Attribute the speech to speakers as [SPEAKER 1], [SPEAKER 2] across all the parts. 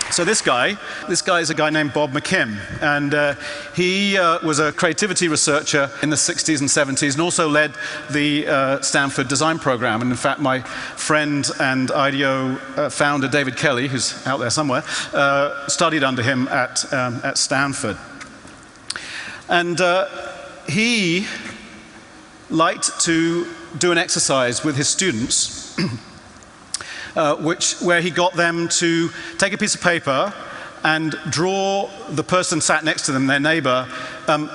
[SPEAKER 1] So this guy is a guy named Bob McKim, and he was a creativity researcher in the 60s and 70s, and also led the Stanford design program. And in fact, my friend and IDEO founder David Kelly, who's out there somewhere, studied under him at Stanford. And he liked to do an exercise with his students where he got them to take a piece of paper and draw the person sat next to them, their neighbor,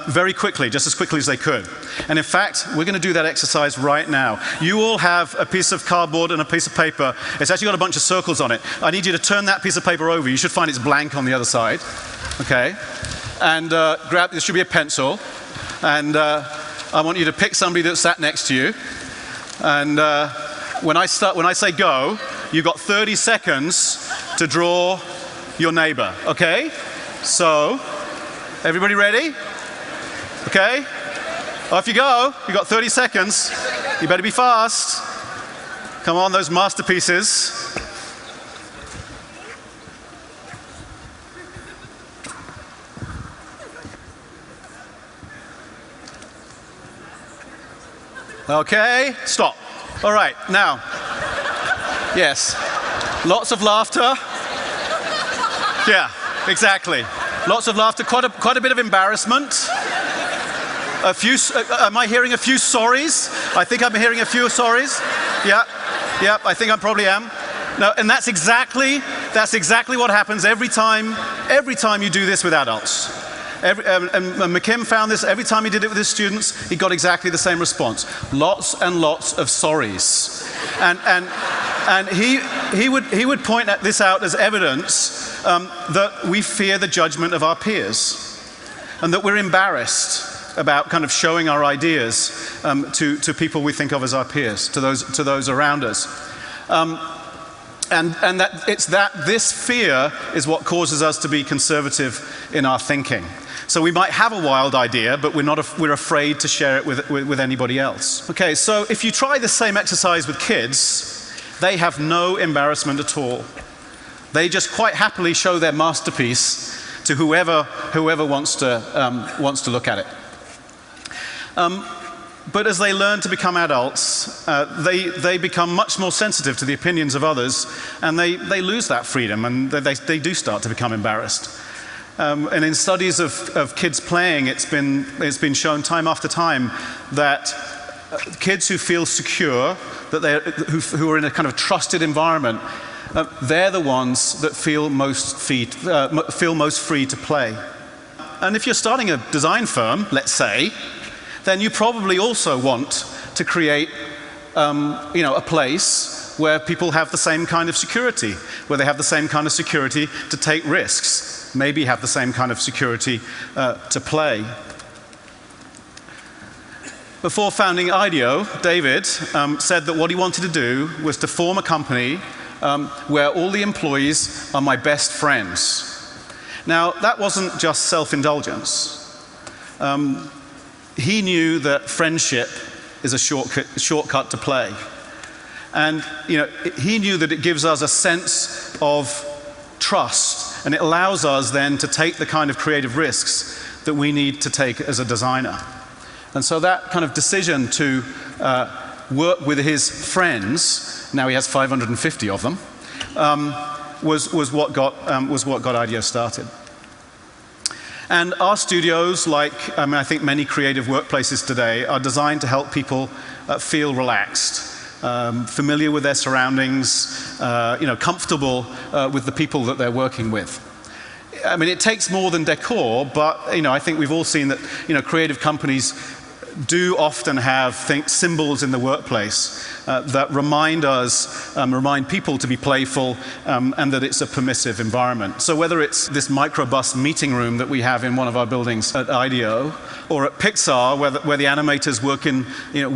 [SPEAKER 1] very quickly, just as quickly as they could. And in fact, we're going to do that exercise right now. You all have a piece of cardboard and a piece of paper. It's actually got a bunch of circles on it. I need you to turn that piece of paper over. You should find it's blank on the other side. Okay? And there should be a pencil. And I want you to pick somebody that sat next to you. And when I say go, you've got 30 seconds to draw your neighbor, okay? So, everybody ready? Okay? Off you go. You've got 30 seconds. You better be fast. Come on, those masterpieces. Okay, stop. All right, now. Yes. Lots of laughter. Yeah, exactly. Lots of laughter, quite a bit of embarrassment. Am I hearing a few sorries? I think I'm hearing a few sorries. Yeah, I think I probably am. No, and that's exactly what happens every time you do this with adults. And McKim found this every time he did it with his students, he got exactly the same response. Lots and lots of sorries. And he would point at this out as evidence that we fear the judgment of our peers, and that we're embarrassed about kind of showing our ideas to people we think of as our peers, to those around us. And that this fear is what causes us to be conservative in our thinking. So we might have a wild idea, but we're afraid to share it with anybody else. Okay, so if you try the same exercise with kids, they have no embarrassment at all. They just quite happily show their masterpiece to whoever wants to look at it. But as they learn to become adults, they become much more sensitive to the opinions of others, and they lose that freedom, and they do start to become embarrassed. And in studies of kids playing, it's been shown time after time that kids who feel secure, who are in a kind of trusted environment, they're the ones that feel most free to play. And if you're starting a design firm, let's say, then you probably also want to create a place where people have the same kind of security, where they have the same kind of security to take risks, maybe have the same kind of security to play. Before founding IDEO, David said that what he wanted to do was to form a company where all the employees are my best friends. Now, that wasn't just self-indulgence. He knew that friendship is a shortcut to play. And he knew that it gives us a sense of trust, and it allows us then to take the kind of creative risks that we need to take as a designer. And so that kind of decision to work with his friends, now he has 550 of them, was what got IDEO started. And our studios, I think many creative workplaces today, are designed to help people feel relaxed, familiar with their surroundings, comfortable with the people that they're working with. I mean, it takes more than decor, but I think we've all seen that creative companies do often have symbols in the workplace that remind people to be playful, and that it's a permissive environment. So whether it's this microbus meeting room that we have in one of our buildings at IDEO, or at Pixar, where the animators work in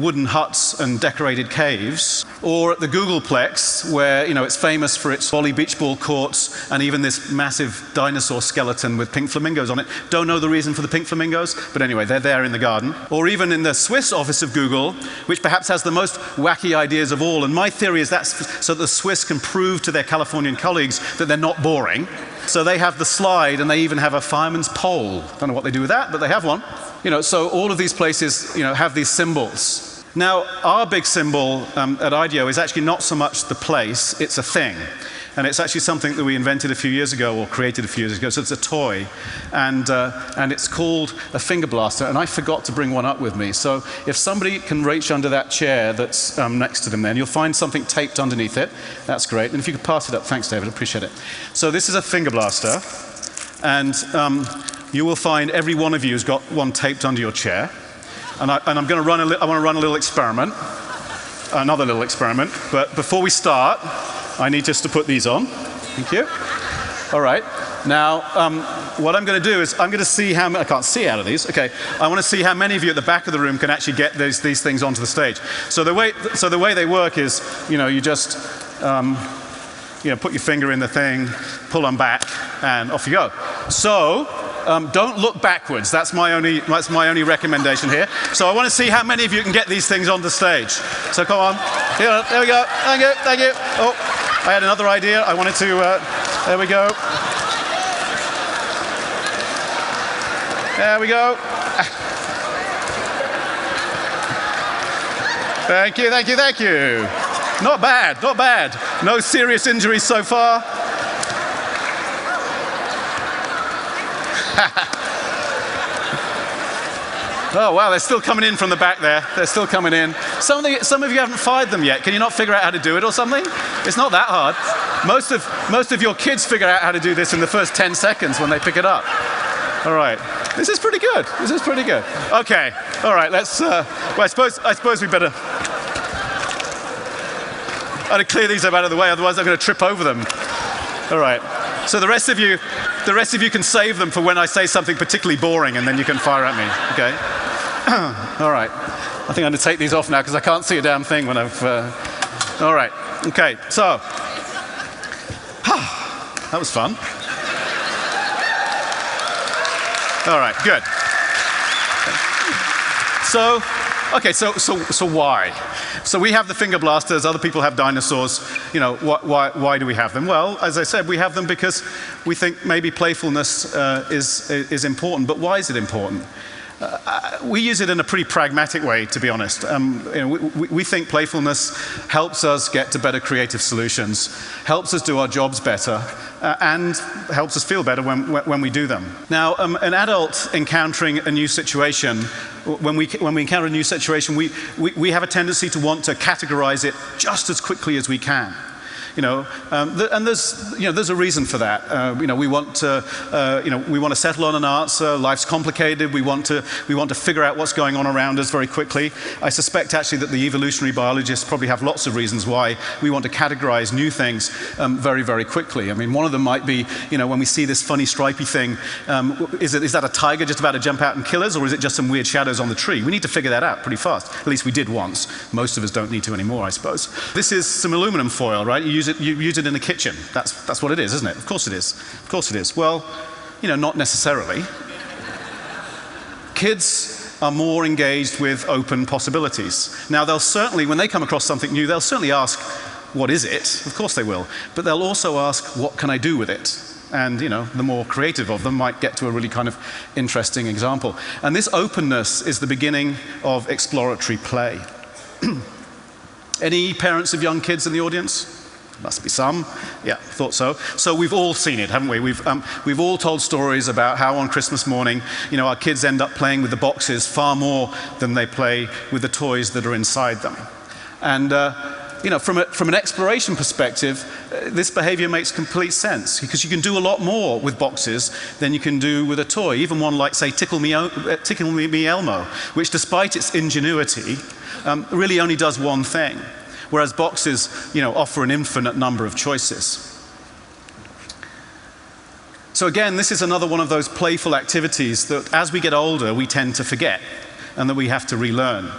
[SPEAKER 1] wooden huts and decorated caves, or at the Googleplex, where it's famous for its volley beach ball courts and even this massive dinosaur skeleton with pink flamingos on it. Don't know the reason for the pink flamingos, but anyway, they're there in the garden. Or even in the Swiss office of Google, which perhaps has the most wacky ideas of all. And my theory is that's so that the Swiss can prove to their Californian colleagues that they're not boring. So they have the slide, and they even have a fireman's pole. Don't know what they do with that, but they have one. So all of these places, have these symbols. Now, our big symbol at IDEO is actually not so much the place, it's a thing. And it's actually something that we invented a few years ago, or created a few years ago. So it's a toy, and it's called a finger blaster. And I forgot to bring one up with me. So if somebody can reach under that chair that's next to them, then you'll find something taped underneath it. That's great. And if you could pass it up, thanks, David. I appreciate it. So this is a finger blaster, and you will find every one of you has got one taped under your chair. And I'm going to run I want to run a little experiment, another little experiment. But before we start, I need just to put these on. Thank you. All right. Now, what I'm going to do is I'm going to see how many, I can't see out of these. Okay. I want to see how many of you at the back of the room can actually get these things onto the stage. So the way they work is, you just put your finger in the thing, pull them back, and off you go. So don't look backwards. That's my only recommendation here. So I want to see how many of you can get these things on the stage. So come on. Here, there we go. Thank you. Thank you. Oh, I had another idea. I wanted to. There we go. There we go. Thank you. Thank you. Thank you. Not bad. Not bad. No serious injuries so far. Oh, wow, they're still coming in from the back there. They're still coming in. Some of you haven't fired them yet. Can you not figure out how to do it or something? It's not that hard. Most of your kids figure out how to do this in the first 10 seconds when they pick it up. All right. This is pretty good. This is pretty good. Okay. All right, let's, well, I suppose we better clear these up out of the way, otherwise I'm going to trip over them. All right. So the rest of you can save them for when I say something particularly boring, and then you can fire at me, okay? All right. I think I'm going to take these off now because I can't see a damn thing when I've... All right. Okay, so... that was fun. All right, good. So, okay, so why? So we have the finger blasters, other people have dinosaurs. Why do we have them? Well, as I said, we have them because we think maybe playfulness is important. But why is it important? We use it in a pretty pragmatic way, to be honest. We think playfulness helps us get to better creative solutions, helps us do our jobs better, and helps us feel better when we do them. Now, an adult encountering a new situation, when we encounter a new situation, we have a tendency to want to categorize it just as quickly as we can. And there's a reason for that. We want to settle on an answer. Life's complicated. We want to figure out what's going on around us very quickly. I suspect actually that the evolutionary biologists probably have lots of reasons why we want to categorize new things very, very quickly. I mean, one of them might be, when we see this funny stripy thing, is that a tiger just about to jump out and kill us, or is it just some weird shadows on the tree? We need to figure that out pretty fast. At least we did once. Most of us don't need to anymore, I suppose. This is some aluminum foil, right? You use it in the kitchen. That's what it is, isn't it? Of course it is. Of course it is. Well, not necessarily. Kids are more engaged with open possibilities. Now, they'll certainly, when they come across something new, they'll certainly ask, what is it? Of course they will. But they'll also ask, what can I do with it? And, the more creative of them might get to a really kind of interesting example. And this openness is the beginning of exploratory play. Any parents of young kids in the audience? Must be some. Yeah, thought so. So we've all seen it, haven't we? We've all told stories about how on Christmas morning, our kids end up playing with the boxes far more than they play with the toys that are inside them. And from an exploration perspective, this behavior makes complete sense because you can do a lot more with boxes than you can do with a toy. Even one like, say, Tickle Me Elmo, which despite its ingenuity, really only does one thing, whereas boxes, offer an infinite number of choices. So again, this is another one of those playful activities that as we get older, we tend to forget and that we have to relearn.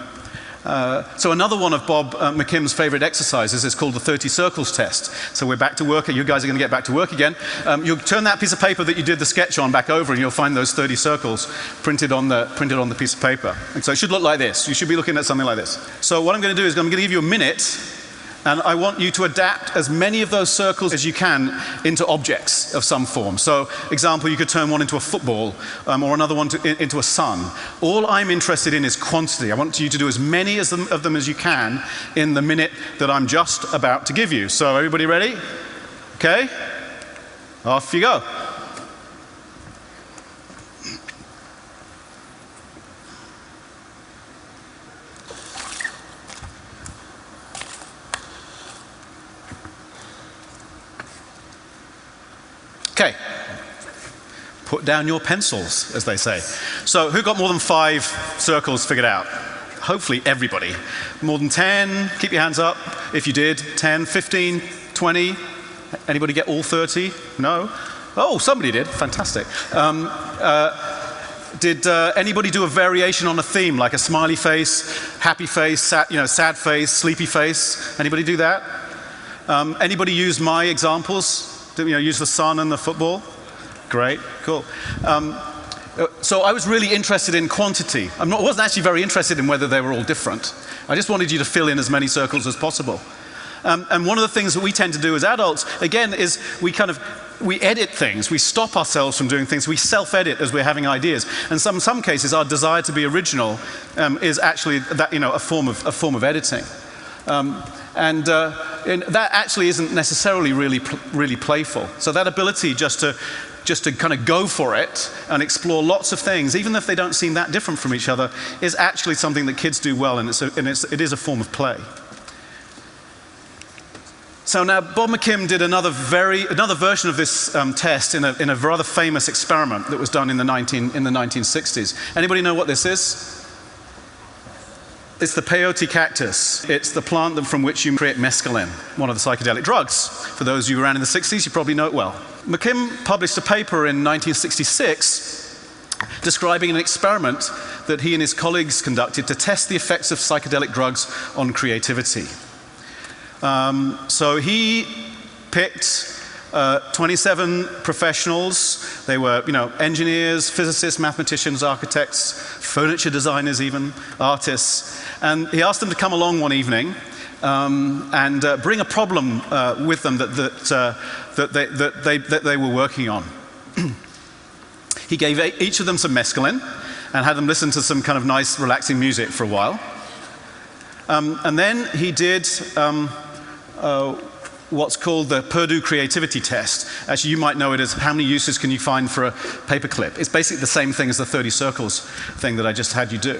[SPEAKER 1] So another one of Bob McKim's favorite exercises is called the 30 circles test. So we're back to work. You guys are going to get back to work again. You'll turn that piece of paper that you did the sketch on back over and you'll find those 30 circles printed on the piece of paper. And so it should look like this. You should be looking at something like this. So what I'm going to do is I'm going to give you a minute, and I want you to adapt as many of those circles as you can into objects of some form. So, example, you could turn one into a football or another one into a sun. All I'm interested in is quantity. I want you to do as many of them as you can in the minute that I'm just about to give you. So, everybody ready? Okay? Off you go. Okay, put down your pencils, as they say. So who got more than 5 circles figured out? Hopefully everybody. More than 10, keep your hands up. If you did, 10, 15, 20. Anybody get all 30? No? Oh, somebody did, fantastic. Did anybody do a variation on a theme, like a smiley face, happy face, sad face, sleepy face? Anybody do that? Anybody use my examples? Use the sun and the football? Great, cool. So I was really interested in quantity. I wasn't actually very interested in whether they were all different. I just wanted you to fill in as many circles as possible. And one of the things that we tend to do as adults, again, is we edit things. We stop ourselves from doing things. We self-edit as we're having ideas. And in some cases, our desire to be original is actually a form of editing. And that actually isn't necessarily really playful. So that ability just to kind of go for it and explore lots of things, even if they don't seem that different from each other, is actually something that kids do well, and it is a form of play. So now Bob McKim did another version of this test in a rather famous experiment that was done in the 1960s. Anybody know what this is? It's the peyote cactus. It's the plant from which you create mescaline, one of the psychedelic drugs. For those of you around in the 60s, you probably know it well. McKim published a paper in 1966 describing an experiment that he and his colleagues conducted to test the effects of psychedelic drugs on creativity. So he picked 27 professionals. They were, engineers, physicists, mathematicians, architects, furniture designers even, artists. And he asked them to come along one evening and bring a problem with them that they were working on. He gave each of them some mescaline and had them listen to some kind of nice, relaxing music for a while. And then he did what's called the Purdue creativity test. Actually, you might know it as how many uses can you find for a paperclip. It's basically the same thing as the 30 circles thing that I just had you do.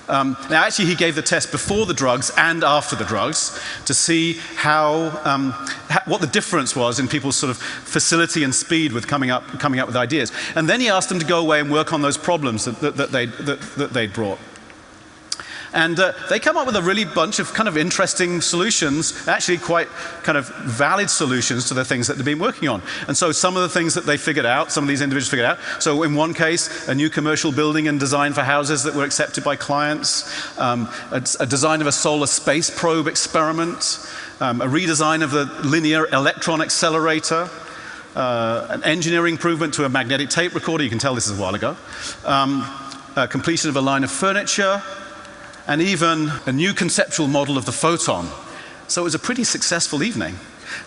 [SPEAKER 1] Now, actually, he gave the test before the drugs and after the drugs to see what the difference was in people's sort of facility and speed with coming up with ideas. And then he asked them to go away and work on those problems that they'd brought. And they come up with a really bunch of kind of interesting solutions, actually quite kind of valid solutions to the things that they've been working on. And so some of the things that they figured out, some of these individuals figured out, so in one case, a new commercial building and design for houses that were accepted by clients, a design of a solar space probe experiment, a redesign of the linear electron accelerator, an engineering improvement to a magnetic tape recorder, you can tell this is a while ago, completion of a line of furniture, and even a new conceptual model of the photon. So it was a pretty successful evening.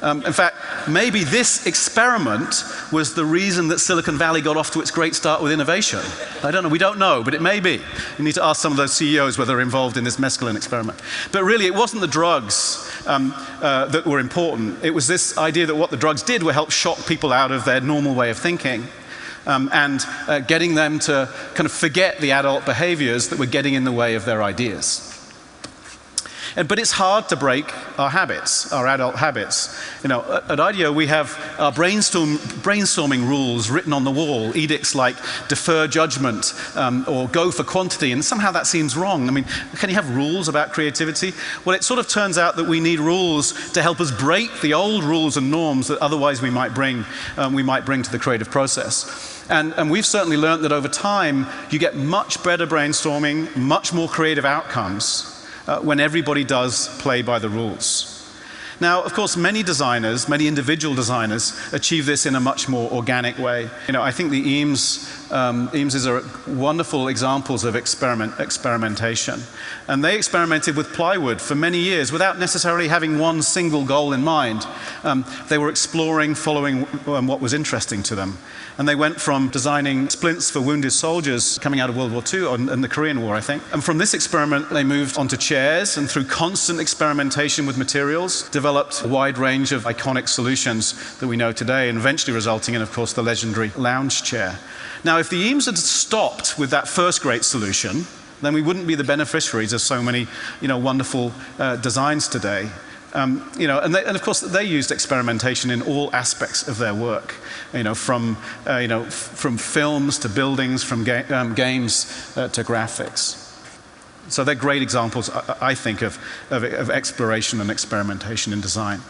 [SPEAKER 1] In fact, maybe this experiment was the reason that Silicon Valley got off to its great start with innovation. I don't know, we don't know, but it may be. You need to ask some of those CEOs whether they're involved in this mescaline experiment. But really, it wasn't the drugs that were important. It was this idea that what the drugs did were help shock people out of their normal way of thinking. And getting them to kind of forget the adult behaviors that were getting in the way of their ideas. But it's hard to break our habits, our adult habits. At IDEO we have our brainstorming rules written on the wall, edicts like defer judgment or go for quantity, and somehow that seems wrong. I mean, can you have rules about creativity? Well, it sort of turns out that we need rules to help us break the old rules and norms that otherwise we might bring to the creative process. And we've certainly learned that over time, you get much better brainstorming, much more creative outcomes when everybody does play by the rules. Now, of course, many individual designers, achieve this in a much more organic way. I think the Eameses are wonderful examples of experimentation. And they experimented with plywood for many years without necessarily having one single goal in mind. They were exploring, following what was interesting to them. And they went from designing splints for wounded soldiers coming out of World War II and the Korean War, I think. And from this experiment, they moved onto chairs, and through constant experimentation with materials, developed a wide range of iconic solutions that we know today, and eventually resulting in, of course, the legendary lounge chair. Now, if the Eames had stopped with that first great solution, then we wouldn't be the beneficiaries of so many, wonderful designs today. And of course, they used experimentation in all aspects of their work. From films to buildings, from games to graphics. So they're great examples, I think, of exploration and experimentation in design.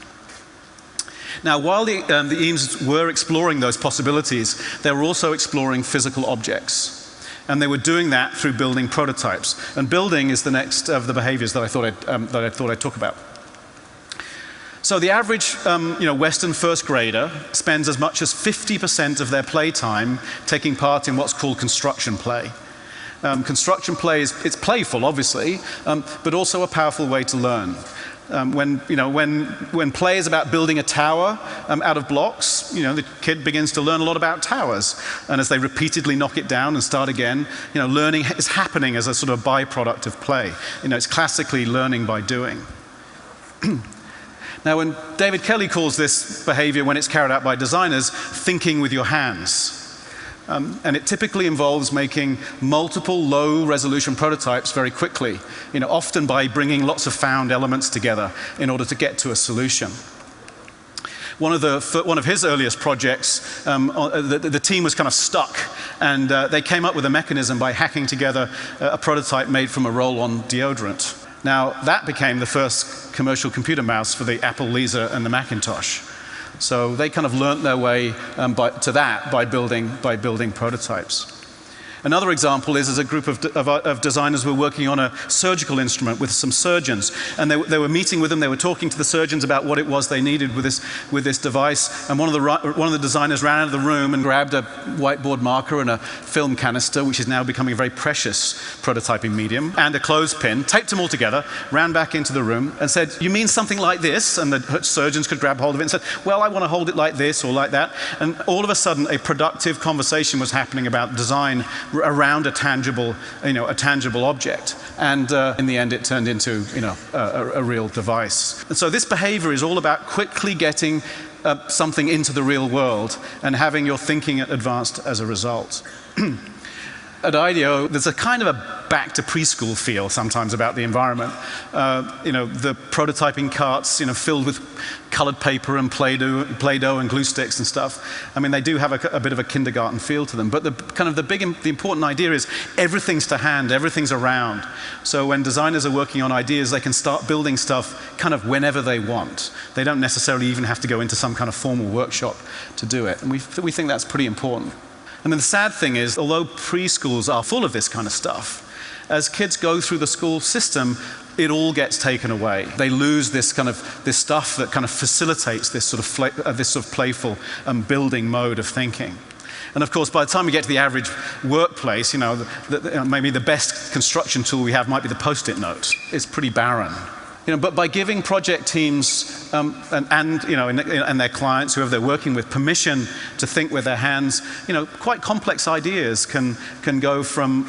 [SPEAKER 1] Now, while the Eames were exploring those possibilities, they were also exploring physical objects. And they were doing that through building prototypes. And building is the next of the behaviors that I thought I'd talk about. So the average Western first grader spends as much as 50% of their playtime taking part in what's called construction play. Construction play it's playful, obviously, but also a powerful way to learn. When play is about building a tower out of blocks, the kid begins to learn a lot about towers. And as they repeatedly knock it down and start again, learning is happening as a sort of byproduct of play. It's classically learning by doing. Now, when David Kelly calls this behavior, when it's carried out by designers, thinking with your hands. And it typically involves making multiple low-resolution prototypes very quickly, often by bringing lots of found elements together in order to get to a solution. One of his earliest projects, the team was kind of stuck, and they came up with a mechanism by hacking together a prototype made from a roll-on deodorant. Now, that became the first commercial computer mouse for the Apple Lisa and the Macintosh. So they kind of learnt their way to that by building prototypes. Another example is a group of designers were working on a surgical instrument with some surgeons, and they were meeting with them. They were talking to the surgeons about what it was they needed with this device. And one of the designers ran out of the room and grabbed a whiteboard marker and a film canister, which is now becoming a very precious prototyping medium, and a clothespin, taped them all together, ran back into the room, and said, "You mean something like this?" And the surgeons could grab hold of it and said, "Well, I want to hold it like this or like that." And all of a sudden, a productive conversation was happening about design around a tangible object, and in the end, it turned into a real device. And so this behavior is all about quickly getting something into the real world and having your thinking advanced as a result. At IDEO, there's a kind of a back to preschool feel sometimes about the environment. The prototyping carts, filled with colored paper and Play-Doh and glue sticks and stuff. I mean, they do have a bit of a kindergarten feel to them. But the important idea is everything's to hand, everything's around. So when designers are working on ideas, they can start building stuff kind of whenever they want. They don't necessarily even have to go into some kind of formal workshop to do it. And we think that's pretty important. And then the sad thing is, although preschools are full of this kind of stuff, as kids go through the school system, it all gets taken away. They lose this stuff that kind of facilitates this sort of playful building mode of thinking. And of course, by the time we get to the average workplace, maybe the best construction tool we have might be the Post-it note. It's pretty barren. But by giving project teams and their clients, whoever they're working with, permission to think with their hands, quite complex ideas can go from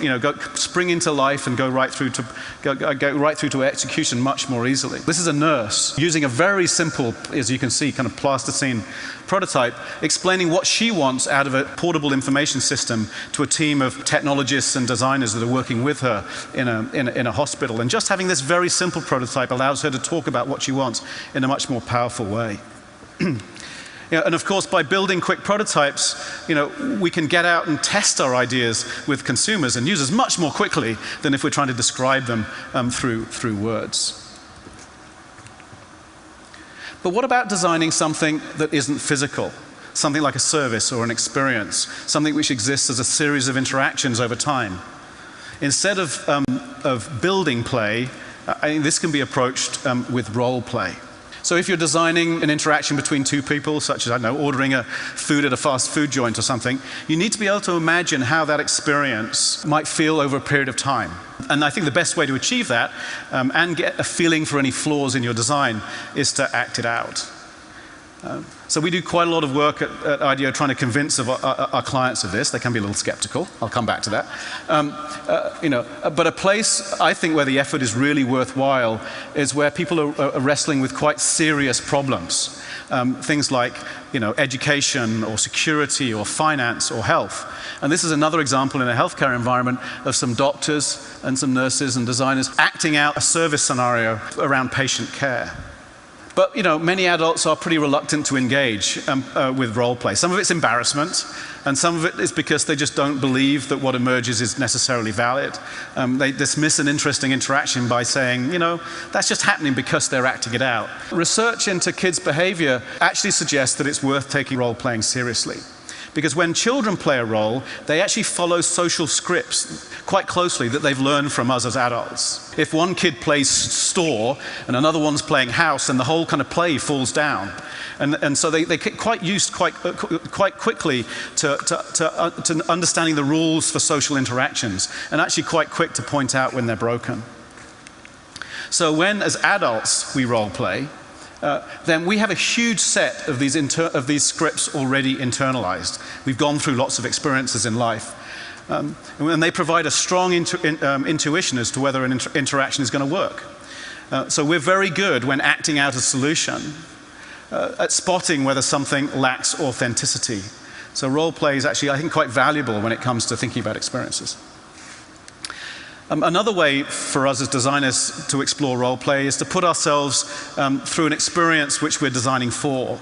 [SPEAKER 1] spring into life and go right through to execution much more easily. This is a nurse using a very simple, as you can see, kind of plasticine prototype, explaining what she wants out of a portable information system to a team of technologists and designers that are working with her in a hospital. And just having this very simple prototype allows her to talk about what she wants in a much more powerful way. And of course, by building quick prototypes, we can get out and test our ideas with consumers and users much more quickly than if we're trying to describe them through words. But what about designing something that isn't physical? Something like a service or an experience, something which exists as a series of interactions over time. Instead of building play, I think this can be approached with role play. So if you're designing an interaction between two people, such as, I don't know, ordering a food at a fast food joint or something, you need to be able to imagine how that experience might feel over a period of time. And I think the best way to achieve that and get a feeling for any flaws in your design is to act it out. So we do quite a lot of work at IDEO trying to convince our clients of this. They can be a little skeptical. I'll come back to that. But a place, I think, where the effort is really worthwhile is where people are wrestling with quite serious problems. Things like, education or security or finance or health. And this is another example in a healthcare environment of some doctors and some nurses and designers acting out a service scenario around patient care. But many adults are pretty reluctant to engage with role play. Some of it's embarrassment, and some of it is because they just don't believe that what emerges is necessarily valid. They dismiss an interesting interaction by saying, that's just happening because they're acting it out. Research into kids' behavior actually suggests that it's worth taking role playing seriously. Because when children play a role, they actually follow social scripts quite closely that they've learned from us as adults. If one kid plays store and another one's playing house, and the whole kind of play falls down. And so they get quite used quite quickly to understanding the rules for social interactions, and actually quite quick to point out when they're broken. So when, as adults, we role play, then we have a huge set of these scripts already internalized. We've gone through lots of experiences in life. And they provide a strong intuition as to whether an interaction is going to work. So we're very good when acting out a solution at spotting whether something lacks authenticity. So role play is actually, I think, quite valuable when it comes to thinking about experiences. Another way for us as designers to explore role play is to put ourselves through an experience which we're designing for,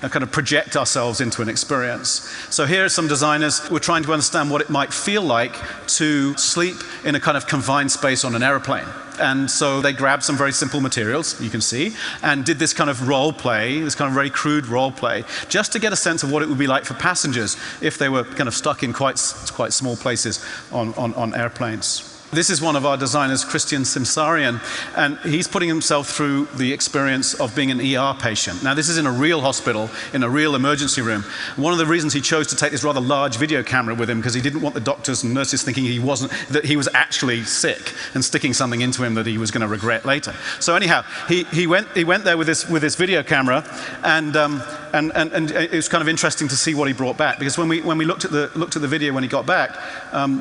[SPEAKER 1] and kind of project ourselves into an experience. So here are some designers who are trying to understand what it might feel like to sleep in a kind of confined space on an airplane. And so they grabbed some very simple materials, you can see, and did this kind of role play, this kind of very crude role play, just to get a sense of what it would be like for passengers if they were kind of stuck in quite small places on airplanes. This is one of our designers, Christian Simsarian, and he's putting himself through the experience of being an ER patient. Now, this is in a real hospital, in a real emergency room. One of the reasons he chose to take this rather large video camera with him, because he didn't want the doctors and nurses thinking that he was actually sick and sticking something into him that he was going to regret later. So anyhow, he went there with this video camera, and it was kind of interesting to see what he brought back, because when we looked at the video when he got back,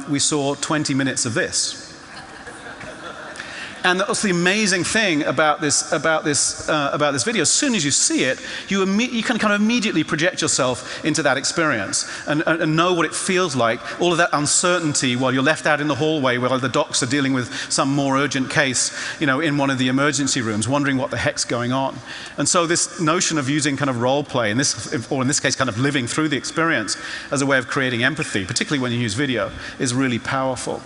[SPEAKER 1] we saw 20 minutes of this. And that's the amazing thing about this video. As soon as you see it, you can kind of immediately project yourself into that experience and know what it feels like. All of that uncertainty while you're left out in the hallway while the docs are dealing with some more urgent case, in one of the emergency rooms, wondering what the heck's going on. And so this notion of using kind of role play, in this case, kind of living through the experience as a way of creating empathy, particularly when you use video, is really powerful.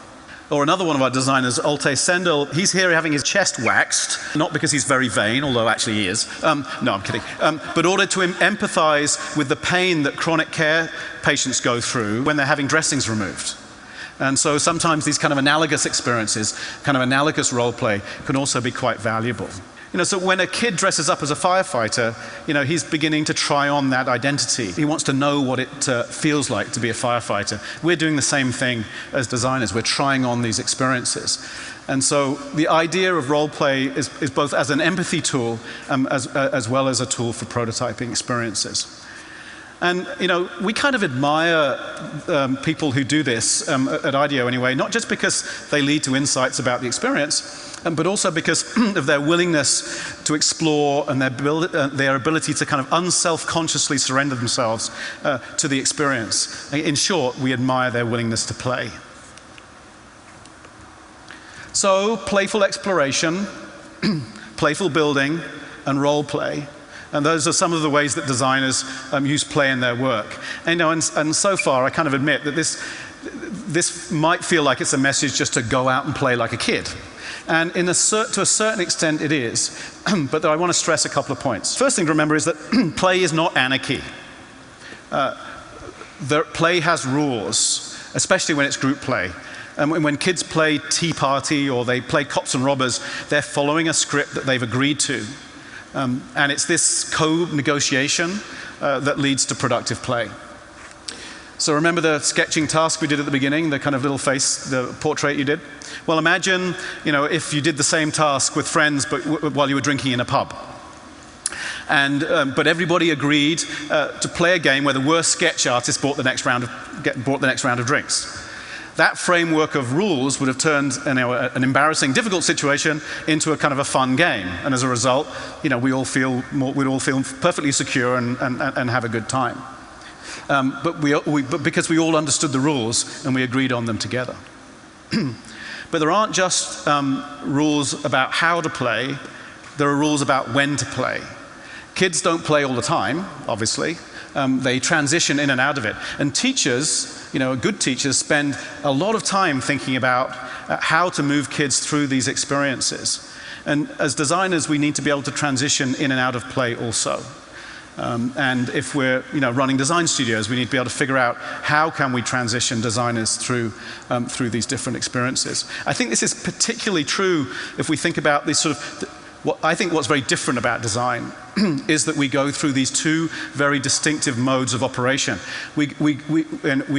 [SPEAKER 1] Or another one of our designers, Alte Sendel, he's here having his chest waxed, not because he's very vain, although actually he is. No, I'm kidding. But in order to empathize with the pain that chronic care patients go through when they're having dressings removed. And so sometimes these kind of analogous experiences, kind of analogous role play, can also be quite valuable. So when a kid dresses up as a firefighter, he's beginning to try on that identity. He wants to know what it feels like to be a firefighter. We're doing the same thing as designers. We're trying on these experiences. And so the idea of role play is both as an empathy tool as well as a tool for prototyping experiences. And we kind of admire people who do this at IDEO anyway, not just because they lead to insights about the experience, but also because of their willingness to explore and their ability to kind of unself-consciously surrender themselves to the experience. In short, we admire their willingness to play. So, playful exploration, playful building, and role play. And those are some of the ways that designers use play in their work. And so far, I kind of admit that this might feel like it's a message just to go out and play like a kid. And to a certain extent it is, but I want to stress a couple of points. First thing to remember is that play is not anarchy. Play has rules, especially when it's group play. When kids play Tea Party or they play Cops and Robbers, they're following a script that they've agreed to. And it's this co-negotiation that leads to productive play. So remember the sketching task we did at the beginning, the kind of little face, the portrait you did? Well, imagine, if you did the same task with friends but while you were drinking in a pub. But everybody agreed to play a game where the worst sketch artist brought the next round of drinks. That framework of rules would have turned an embarrassing, difficult situation into a kind of a fun game. And as a result, we'd all feel perfectly secure and have a good time. But because we all understood the rules and we agreed on them together. But there aren't just rules about how to play, there are rules about when to play. Kids don't play all the time, obviously. They transition in and out of it. And teachers, good teachers spend a lot of time thinking about how to move kids through these experiences. And as designers, we need to be able to transition in and out of play also. And if we're running design studios, we need to be able to figure out how can we transition designers through these different experiences. I think this is particularly true if we think about these sort of what's very different about design is that we go through these two very distinctive modes of operation. We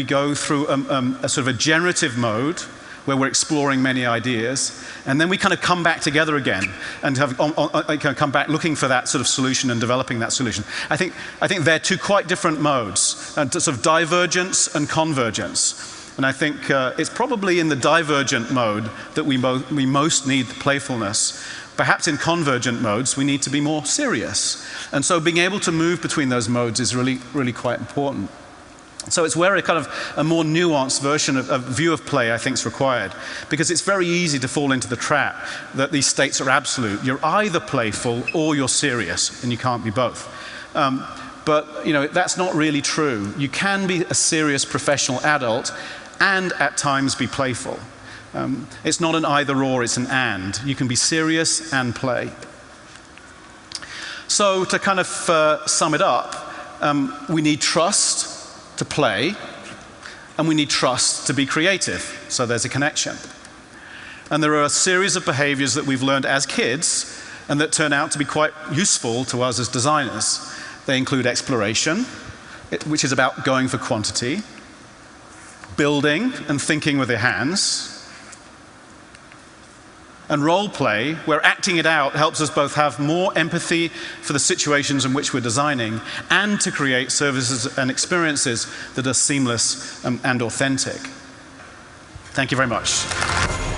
[SPEAKER 1] go through a sort of a generative mode where we're exploring many ideas, and then we kind of come back together again and come back looking for that sort of solution and developing that solution. I think they're two quite different modes, and sort of divergence and convergence. And I think it's probably in the divergent mode that we most need the playfulness. Perhaps in convergent modes, we need to be more serious. And so being able to move between those modes is really, really quite important. So it's where a more nuanced version of view of play, I think, is required. Because it's very easy to fall into the trap that these states are absolute. You're either playful or you're serious, and you can't be both. But that's not really true. You can be a serious professional adult and at times be playful. It's not an either or, it's an and. You can be serious and play. So to kind of sum it up, we need trust to play, and we need trust to be creative. So there's a connection. And there are a series of behaviors that we've learned as kids and that turn out to be quite useful to us as designers. They include exploration, which is about going for quantity, building and thinking with your hands, and role play, where acting it out helps us both have more empathy for the situations in which we're designing and to create services and experiences that are seamless and authentic. Thank you very much.